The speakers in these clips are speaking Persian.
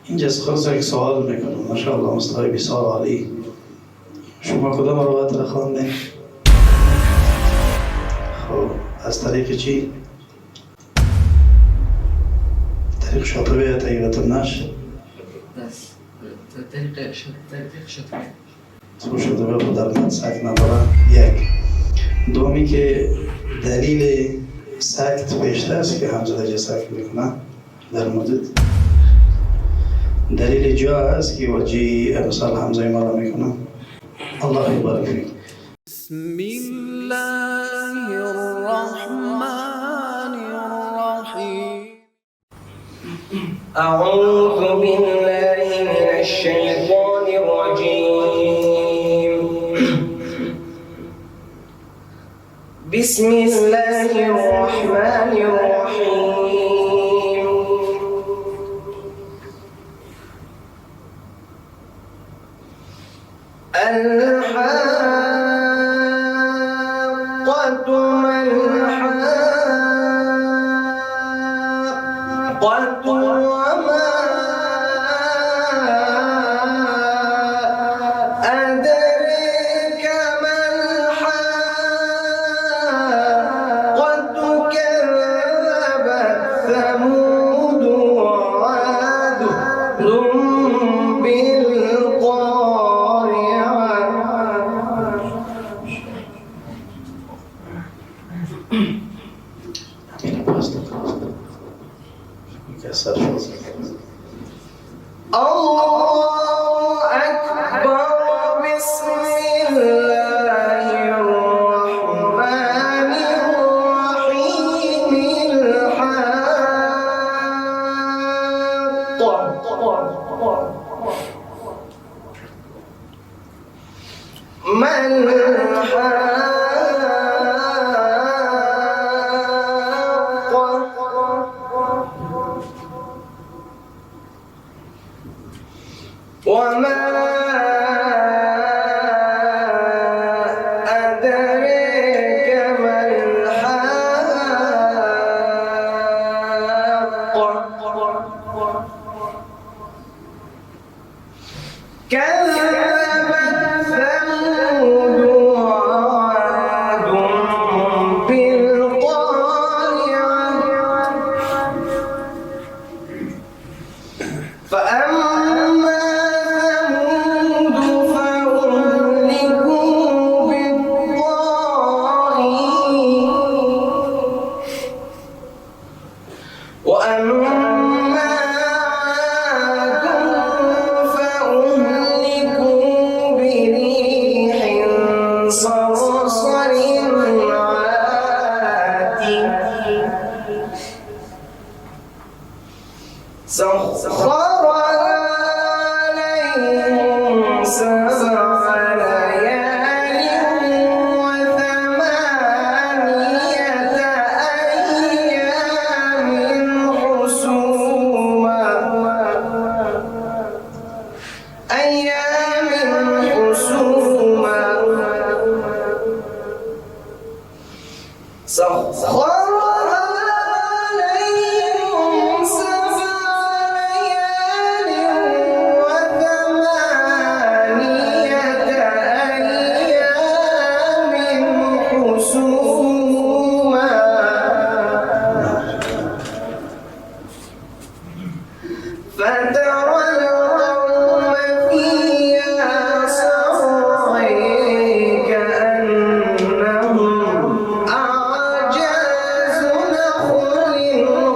اینجا از خود یک سوال میکنم. ماشاءالله مستوی بسیار عالی. شما کدام روایت را خواندین؟ خب از طریق چی؟ طریق شاطبی یا طریقت النشر؟ بس طریق شاطبی. تو شاطبی خود در مد سکت ندارن. یک دومی که دلیل سکت پیشتر است که حمزه در جا سکت میکنن در مورد دلیل جا است که وجی مثال حمزه ما را میکنن. الله یبارک فیک. بسم الله الرحمن الرحیم. أعوذ بالله من الشيطان الرجيم. بسم الله الرحمن الرحيم. الحاقة ما الحاقة وما أدريك ما الحاقة كذبت ثمود وعاد بالقارعة. الله أكبر. بسم الله الرحمن الرحيم. الحاقة ما الحاقة وما أدريك ما الحاقة كذبت ثمود وعاد بالقارعة. فأما ثمود فأهلكوا بالطاغية وأما عاد فأهلكوا بريح صرصر عاتية سخرها عليهم 7 ليال و8 أيام حسوما سخرها عليهم 7 ليال و8 أيام حسوما فترى القوم فيها صرعى كأنهم أعجاز نخل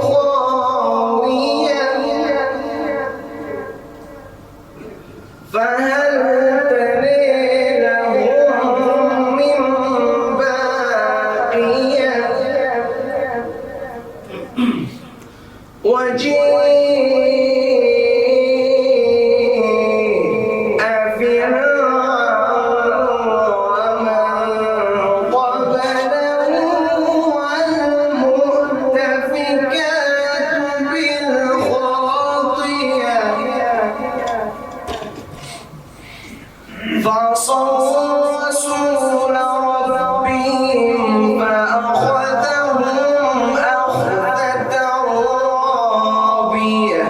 خاوية فهل ترى لهم من باقية وجيء فرعون ومن قبله والمؤتفكات بالخاطئة فعصوا رسول ربهم فأخذهم أخذة رابية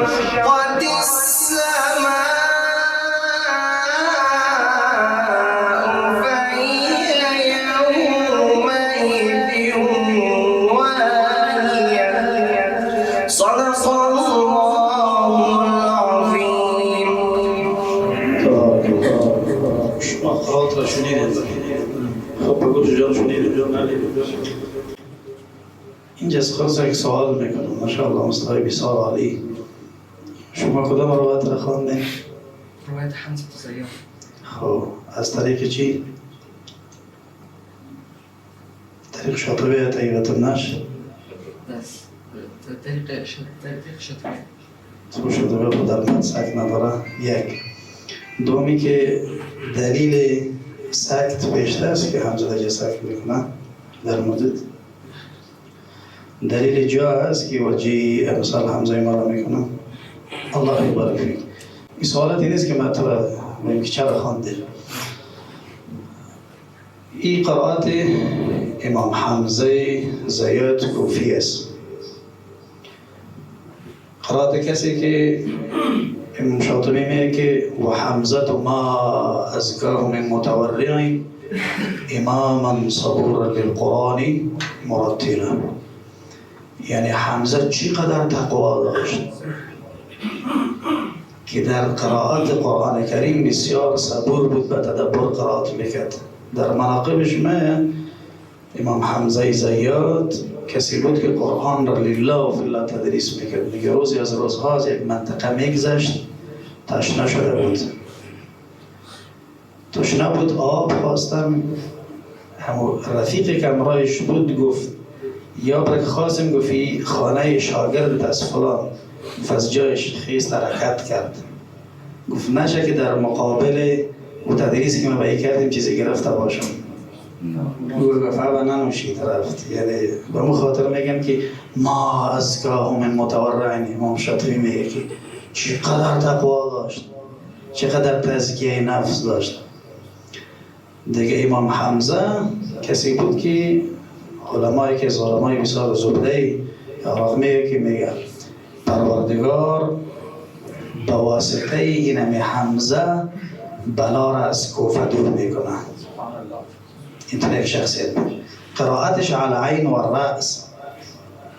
وانشقت السماء فهي يومئذ واهية. صدق الله العظيم. شما قرآت را شنیدید. خب بگو جان شنیدید. اینجا خلاص یک سوال میکنم. ماشاءالله مصطفی بسیار عالی. شما کدام روایت را خواندید؟ رواية حمزة الزيات. خب از طریق چی؟ طریق شاطبیه طیبت النشر. بس طريق شطرية. تو شاطبیه خود در من سکت نداره. یک. دومی که دلیل سکت بیشتر است که حمزه سکت میکنه در مورد دلیل جا هست که وجی امثال حمزه ما را میکنه. الله یبارک فیک. این سوالات نیست که من تو را میگم که چرا خواندید. این قرائت امام حمزه زیاد کوفی است. قرائت کسی که امام شاطبی میگه که و حمزه ما ازکاه من متورع اماما صبورا للقرآن مرتلا. یعنی حمزه چقدر تقوا داشت که در قرائت قرآن کریم بسیار صبور بود به تدبر قرائت میکرد. در مناقبش امام حمزه زیاد کسی بود که قرآن را لله و فی الله تدریس میکرد. میگه روزی از روزها از یک منطقه میگذشت تشنه شده بود. تشنه بود آب خواستم. همون رفیقی که امرایش بود گفت یا برک خواستم گفتی خانه شاگرد از فلان فز جایش خیست حرکت کرد. گفت نشه که در مقابل و تدریسی که ما بایی کردیم چیزی گرفته باشم. گفت و ننوشید رفت. یعنی به مو خاطر میگم که ما از گاه من متورعین. امام شاطبی میگه که چقدر تقوا داشت، چقدر تزکیه نفس داشت. دیگه امام حمزه کسی بود که علمایی که ظالمای بسیار زبده عراق میگه که میگه پروردگار به واسطه اینمی حمزه بلا را از کوفه دور میکنه. این یک شخصیت بود. قرائتش على عین و الرأس.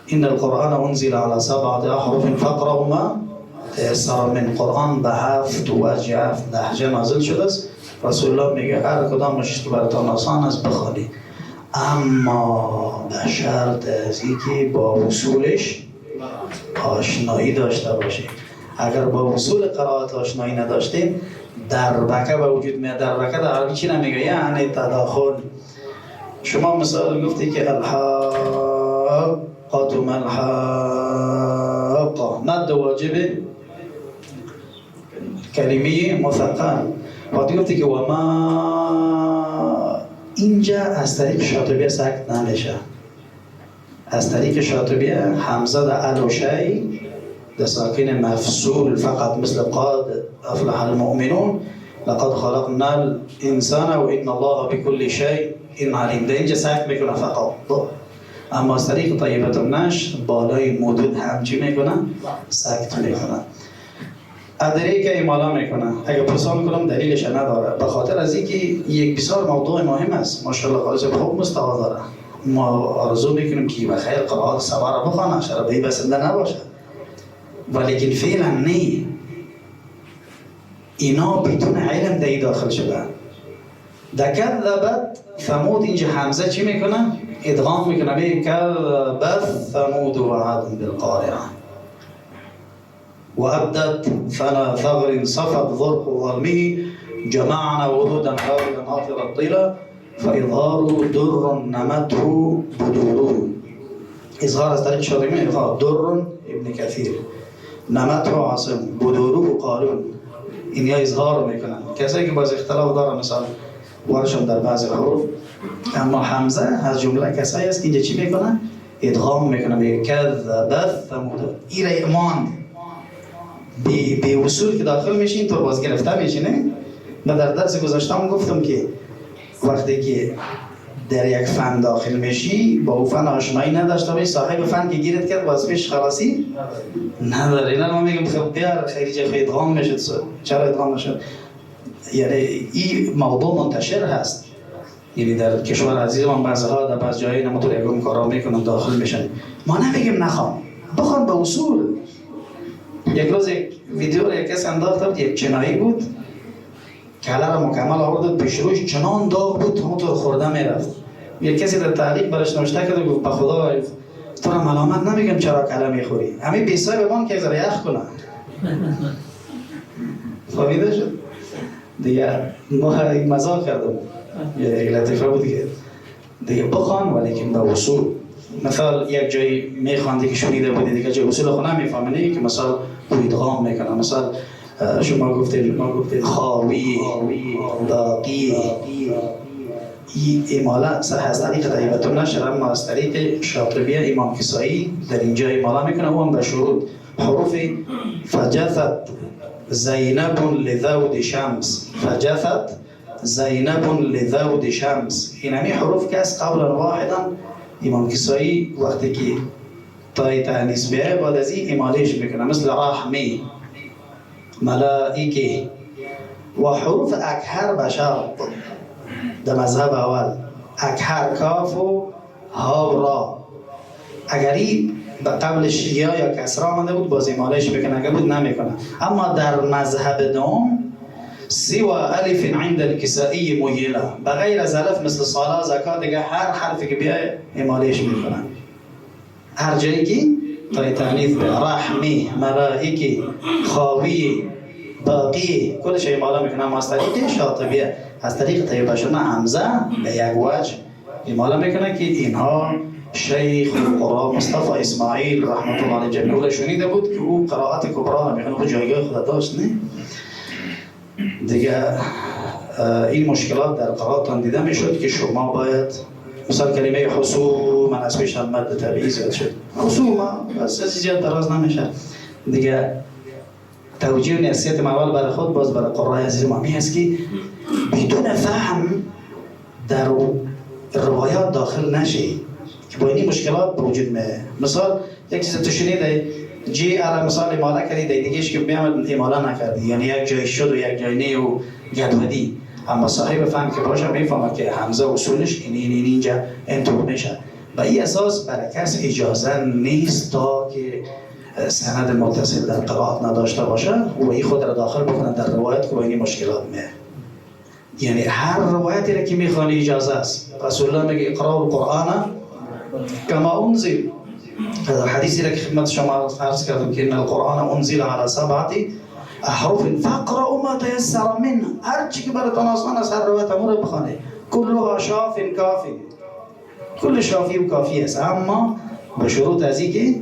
این القرآن انزل على 7 احرف فقرأوا ما تيسر من قرآن به 7 وجه 7 لهجه نازل شده است. رسول الله میگه هر کدامش براتون آسان است بخوانی، اما به شرط از اینکه با اصولش آشنایی داشته باشید. اگر با اصول قرائت آشنایی نداشتین دربکه به وجود میاد. دربکه در عربی چی نمیگه؟ یعنی تداخل. شما مثال گفتی که الحاقة ما الحاقة مد واجب کلمه مثقل. وقتی گفتی که و ما، اینجا از طریق شاطبیه سکت نمیشه. از طریق شاطبیه حمزه در ال و شی در ساکن مفصول فقط مثل قد افلح المؤمنون لقد خلقنا الانسان و ان الله بكل شيء علیم. در اینجا سکت میکنه فقط. اما از طریق طیبت النشر بالای مدود هم چی میکنه؟ سکت میکنه. ادری که ایمالا میکنه. اگر پرسان میکنم دلیلش نداره. به خاطر از اینکه یک بسیار موضوع مهم است. ماشاءالله خالص خوب مستوا داره. ما آرزو میکنیم که بخیر قرائت سوار بخونه، شربی بسنده نباشه. ولیکن فعلا نه. اینا بدون علم دی داخل شدن. کذبت ثمود، اینجا حمزه چی میکنه؟ ادغام میکنه به کذبت ثمود و عاد بالقارعه. وأبدت فنا ثغر صفت ظرف ظلمه جمعنا ورودا حاولا عاطر الطيلة فإظهار در نمته بدوره. إظهار از طریق شاطبی إظهار در ابن كثير نمته عاصم بدوره قالون. این یا اظهار میکنن. کسایی که باز اختلاف داره مثلا ورشم در بعض حروف. اما حمزه از جمله کسایی است که اینجا چی میکنن؟ ادغام میکنن به کذبت ثمود. این ایمان به اصول که داخل میشین تو باز گرفته میشینه. من در درس گذاشتم گفتم که وقتی که در یک فن داخل میشی با او فن آشنایی نداشته باشی، صاحب فن که گیرت کرد واسه خلاصی نداره. اینا رو ما میگم خب بیار خیلی جا ادغام میشد. چرا ادغام نشد؟ یعنی این موضوع منتشر هست، یعنی در کشور عزیز ما بعضها در بعض جایی نمطور یکم کارا میکنن داخل میشن. ما نمیگیم نخوان، بخوان به اصول. یک روز یک ویدیو رو یک کس انداخته بود، یک چنایی بود کله را مکمل آورد پیش روش، چنان داغ بود همونطور خورده میرفت. یک کسی در تعلیق برش نوشته کرد و گفت به خدا تو را ملامت نمیگم چرا کله میخوری، همین بیسای بمان که ذره یخ کنه. فهمیده شد؟ دیگه ما مزاق کردم، یک لطیفه بود دیگه بخوان ولیکن به اصول. مثلا یک جایی میخواندی که شنیده بودی دیگه جای اصول خود نمیفهمینی که مثلا ادغام میکنه. مثلا شما گفتید خاوی باقی، این اماله سر از طریق طیبتون نشر، اما از طریق شاطبیه امام کسایی در اینجا اماله میکنه. او هم به شروط حروف فجثت زینب لذود شمس، فجثت زینب لذود شمس، این همی حروف که از قولا واحدا امام کسایی وقتی که تای تانیث بیه بعد از این امالهش میکنه، مثل رحمی، ملائکه و حروف اکهر بشر در مذهب اول، اکهر کاف و ها و را. اگری به قبلش یا کسرا آمده بود باز امالهش میکنه، اگر بود نمیکنه. اما در مذهب دوم سوى الف عند الكسائي مهیله، بغیر از الف مثل صلاه زکات دیگه هر حرفی که بیای امالهش میکنن. هر جایی که تای تانیث به رحمی، ملائکی، خاوی، باقی کلش اماله میکنن. اما از طریق شاطبیه، از طریق طیبه شدن حمزه به یک وجه اماله میکنه که اینها شیخ القرآن مصطفی اسماعیل رحمت الله علیه جمیع او شنیده بود که او قرائت کبرا رو میکنه، او جایگاه خود داشت. نه دیگه این مشکلات در قرائتان دیده میشد که شما باید مثلا کلمه حسوم من از پیش مد طبیعی زیاد شد، حسوم بس زیاد دراز نمیشه دیگه. توجیه و نصیحت اول برای خود باز برای قرآن عزیز ما هست که بدون فهم در روایات داخل نشی که با این مشکلات به وجود میاد. مثال یک چیز تو شنیده جی علی مثال اماله کردی دیگهش که بیامد اماله نکردی، یعنی یک جای شد و یک جای نه و گدودی. اما صاحب فهم که باشه میفهمه که حمزه اصولش این اینجا اینطور میشه. و این اساس برای کس اجازه نیست تا که سند متصل در قرائت نداشته باشه و این خود را داخل بکنه در روایت که با این مشکلات میاد. یعنی هر روایتی را که میخوانی اجازه است. رسول الله میگه اقرأوا القرآن کما انزل. در حدیثی را که خدمت شما عرض کردم که ان القرآن انزل على 7 احرف فاقرأوا ما تيسر منه. هر چی که براتون آسان است هر روایت امور بخوانید. کلها شاف کافی، کل شافی و کافی است، اما به شروط از اینکه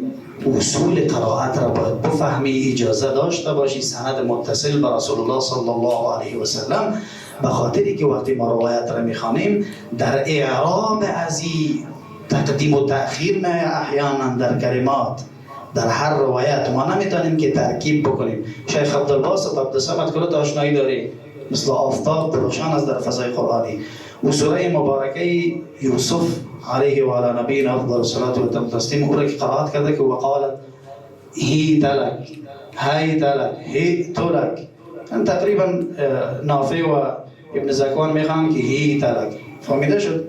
اصول قرائت را باید بفهمی، اجازه داشته باشی، سند متصل به رسول الله صلی الله علیه و سلم. به خاطری که وقتی ما روایت را میخوانیم در اعراب از این تقدیم و تأخیر نه احیانا در کلمات در هر روایت ما نمیتونیم که ترکیب بکنیم. شیخ عبدالباسط عبدالصمد کلت آشنایی داری، مثل آفتاب روشن از در فضای قرآنی. و سوره مبارکه یوسف علیه و علی نبینا افضل الصلاة و تسلیم او را که قرائت کرده که وقالت هی تلک هی تلک هی تلک. تقریبا نافع و ابن زکوان میخوان که هی تلک. فهمیده شد؟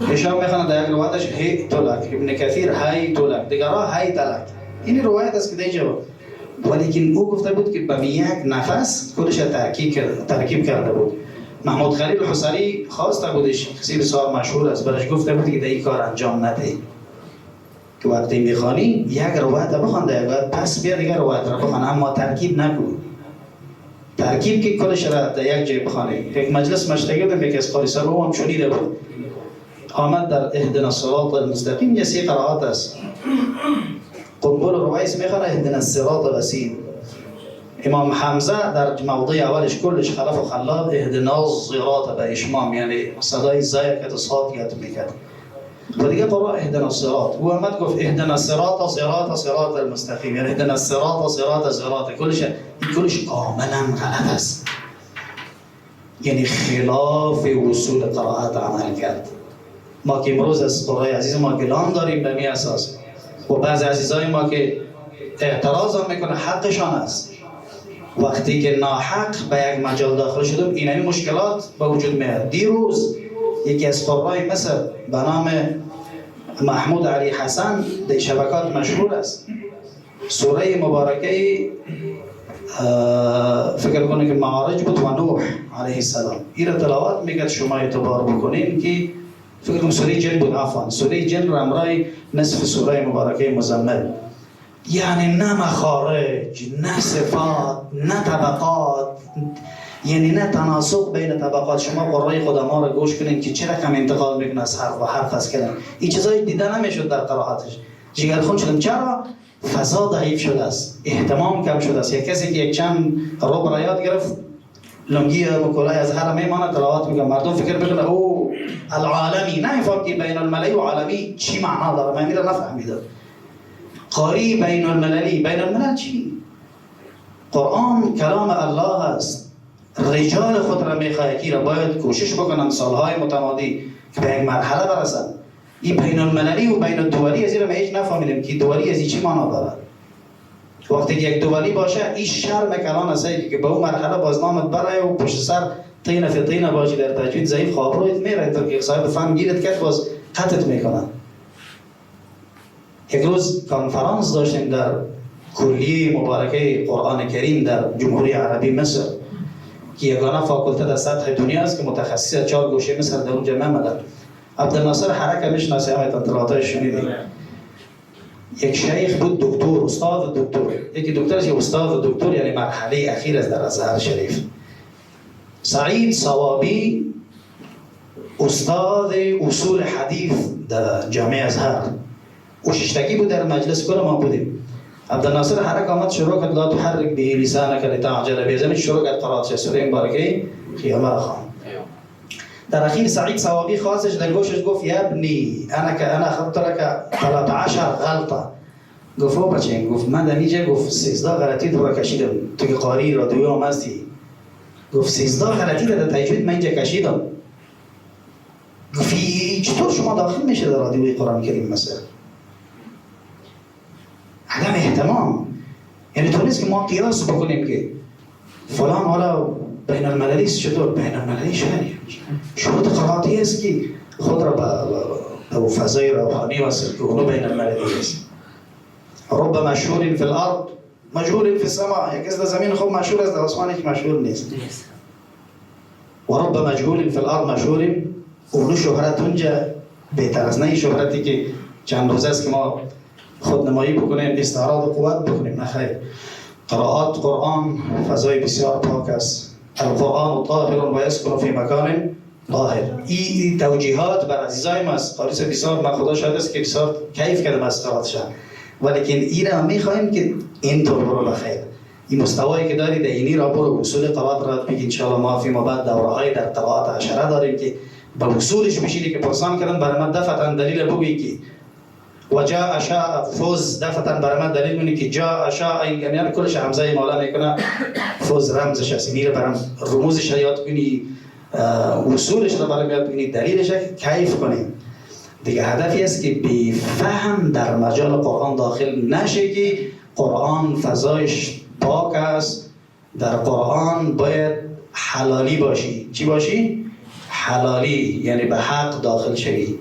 هشام میخوان در یک روایتش هی تلک، ابن کثیر هی تلک، دیگرها هی تلک. این روایت است که دیجا، ولیکن او گفته بود که به یک نفس کلش ترکیب کرده بود. محمود خلیل حسری خواسته بودش، کسی بسیار مشهور است، برش گفته بود که در این کار انجام نده که وقتی میخوانی یک روایت بخوان در یک روایت پس بیا دیگر روایت را بخوان، اما ترکیب نکن. ترکیب که کلش را در یک جای بخوانی. یک مجلس مشتگی بود که از قاری صاحب هم شنیده بود، آمد در اهدنا الصراط المستقیم یه 3 قرائات است. قنبل روایس میخوانه اهدنا الصراط الرسیم. امام حمزه در موضع اولش کلش خلف و خلاد اهدنا الصراط به اشمام، یعنی صدای زای که صاد گرد میکرد. و دیگه قرآن اهدنا الصراط، او احمد گفت اهدنا الصراط صراط المستقیم، یعنی اهدنا الصراط صراط. کلش کاملا غلط است، یعنی خلاف اصول قرائت عمل کرد. ما که امروز از قرای عزیز ما گلان داریم به می اساس و بعض عزیزای ما که اعتراض هم میکنه حقشان است. وقتی که ناحق به یک مجال داخل شدم اینمی مشکلات به وجود میاد. دیروز یکی از قرای مصر به نام محمود علی حسن در شبکات مشهور است، سوره مبارکه فکر کنه که معارج بود و نوح علیه السلام، این را تلاوت میکرد. شما اعتبار بکنین که فکر کنم سوره جن بود، عفوا سوره جن را امرای نصف سوره مبارکه مزمل. یعنی نه مخارج، نه صفات، نه طبقات، یعنی نه تناسق بین طبقات. شما قرآن خدا ما را گوش کنین که چه رقم انتقال میکنه از حرف و حرف از کلمه. این چیزایی دیده نمیشد در قرائتش. جگرخون شدم. چرا؟ فضا ضعیف شده است، اهتمام کم شده است. یک کسی که یک چند ربع را یاد گرفت، لنگی و کلاه از هر میمانه تلاوت میکنه، مردم فکر میکنه او العالمی، نه میفهم که بین المللی و عالمی چی معنا داره. من میره نفهمیده. قاری بین المللی، بین الملل چی؟ قرآن کلام الله است. رجال خود را میخواهد که را باید کوشش بکنن سالهای متمادی که به یک مرحله برسن. این بین المللی و بین الدولی از این را هیچ نفهمیدیم که دولی از این چی معنا دارد. وقتی که یک دولی باشه این شرم کلان است که به اون مرحله بازنامت برای و پشت سر طینه فی طینه باشی در تجوید ضعیف خواب رویت میره تا که صاحب فهم گیرت کرد باز قطعت میکنن. یک روز کنفرانس داشتیم در کلیه مبارکه قرآن کریم در جمهوری عربی مصر که یگانه فاکولته در سطح دنیا است که متخصص از 4 گوشه مصر در اونجا می‌آمدن. عبدالناصر حرکه میشناسی، همه اطلاعاتش شنیدید. یک شیخ بود، دکتر، استاد دکتر. یکی دکتر است، استاد دکتر، یعنی مرحله اخیر از در ازهر شریف. سعید صوابی استاد اصول حدیث در جامعه ازهر. او ششتکی بود، در مجلس کل ما بودیم. عبدالناصر حرک آمد شروع کرد لا تحرک به لسانک لتعجل به، زمین شروع کرد قرائت سوره مبارکه قیامه را خواند. در اخیر سعید صوابی خواستش در گوشش گفت یا ابنی انا اخذت لك 13 غلطه. گفت او بچه، گفت من در اینجا گفت 13 غلطی تو را کشیدم. تو که قاری را دوام هستی، گفت 13 غلطی در تجوید من اینجا کشیدم. گفت چطور شما داخل میشه در رادیوی قرآن کریم مثلا؟ عدم اهتمام. یعنی تو نیست که ما قیاس بکنیم که فلان حالا بین المللی است. چطور بین المللی شهری؟ شروط قرائتی است که خود را به فضای روحانی وصل که اونو بین المللی است. رب مشهور فی الارض مجهول فی السماء. یک از در زمین خوب مشهور است، در آسمانی که مشهور نیست. و رب مجهول فی الارض مشهور. اونو شهرت اونجا بهتر است، نه این شهرتی که چند روز است که ما خودنمایی بکنیم، استعراض قوت بکنیم. نه خیر. قرائات قرآن فضای بسیار پاک است. القرآن طاهر و یسکن فی مکان طاهر. این توجیهات بر عزیزای ما است. قاریس بسیار من خدا شاهد است که بسیار کیف کردم از قرائتش. ولیکن این را میخواهیم که اینطور برو بخیر. این مستوایی که دارید اینی را برو اصول قرائت را بگید. انشاءالله ما فی ما بعد دوره‌های در قرائت عشره داریم که به اصولش بشینی که پرسان کردن برای من دفعتا دلیل بگویی که و جاء شاء فوز دفعتا برای من دلیل کنی که جاء شاء یعنی کلش همزه مولا میکنه فوز رمزش است. اینی را برام رموزش یاد کنی، اصولش را برام یاد کنی، دلیلش را کیف کنیم. دیگه هدفی است که بی فهم در مجال قرآن داخل نشه که قرآن فضایش پاک است. در قرآن باید حلالی باشی. چی باشی؟ حلالی، یعنی به حق داخل شوی.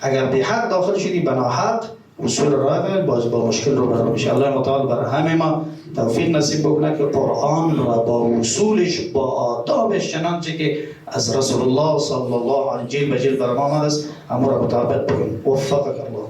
اگر به حق داخل شدی به ناحق اصول راه باز با مشکل رو برام میشه. الله متعال برای همه ما توفیق نصیب بکنه که قرآن را با اصولش با آدابش چنانچه که از رسول الله صلی الله علیه و جل به جل برام آمده است اما را مطابق بکنیم. وفقك الله.